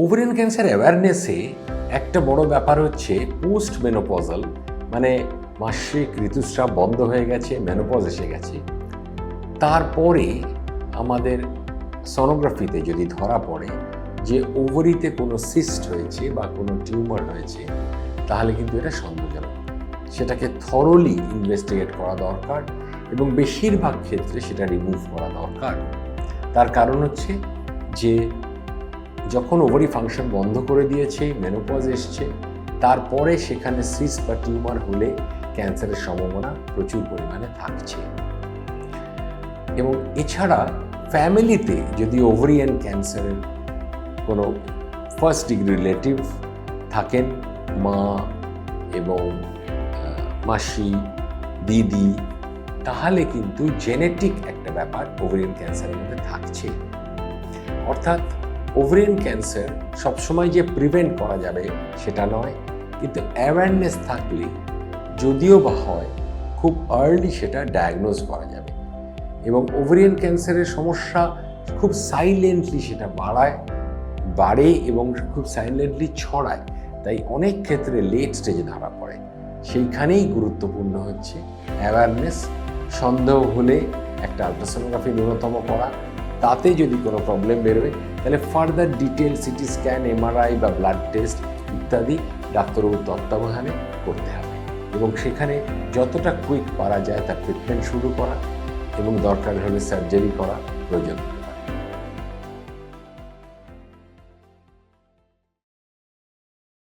Ovarian cancer অ্যাওয়ারনেসে একটা বড় ব্যাপার হচ্ছে পোস্ট মেনোপজাল, মানে মাসিক ঋতুস্রাব বন্ধ হয়ে গেছে, মেনোপজ এসে গেছে, তারপরে আমাদের সোনোগ্রাফিতে যদি ধরা পড়ে যে ওভারিতে কোনো সিস্ট হয়েছে বা কোনো টিউমার হয়েছে, তাহলে কিন্তু এটা সন্দেহজনক। সেটাকে থরলি ইনভেস্টিগেট করা দরকার এবং বেশিরভাগ ক্ষেত্রে সেটা রিমুভ করা দরকার। তার কারণ হচ্ছে যে যখন ওভারি ফাংশন বন্ধ করে দিয়েছে, মেনোপজ এসছে, তারপরে সেখানে সিস্ট বা টিউমার হলে ক্যান্সারের সম্ভাবনা প্রচুর পরিমাণে থাকছে। এবং এছাড়া ফ্যামিলিতে যদি ওভারিয়ান ক্যান্সারের কোনো ফার্স্ট ডিগ্রি রিলেটিভ থাকেন, মা এবং মাসি, দিদি, তাহলে কিন্তু জেনেটিক একটা ব্যাপার ওভারিয়ান ক্যান্সারের মধ্যে থাকছে। অর্থাৎ ওভারিয়ান ক্যান্সার সবসময় যে প্রিভেন্ট করা যাবে সেটা নয়, কিন্তু অ্যাওয়ারনেস থাকলে যদিও বা হয় খুব আর্লি সেটা ডায়াগনোজ করা যাবে। এবং ওভারিয়ান ক্যান্সারের সমস্যা খুব সাইলেন্টলি সেটা বাড়ে এবং খুব সাইলেন্টলি ছড়ায়, তাই অনেক ক্ষেত্রে লেট স্টেজে ধরা পড়ে। সেইখানেই গুরুত্বপূর্ণ হচ্ছে অ্যাওয়ারনেস। সন্দেহ হলে একটা আলট্রাসোনোগ্রাফি ন্যূনতম করা, তাতে যদি কোনো প্রবলেম বেরোয় তাহলে further detail CT scan, MRI বা ব্লাড টেস্ট ইত্যাদি ডাক্তারবাবুর তত্ত্বাবধানে করতে হবে এবং সেখানে যতটা কুইক পারা যায় তার ট্রিটমেন্ট শুরু করা এবং দরকার হলে সার্জারি করা প্রয়োজন।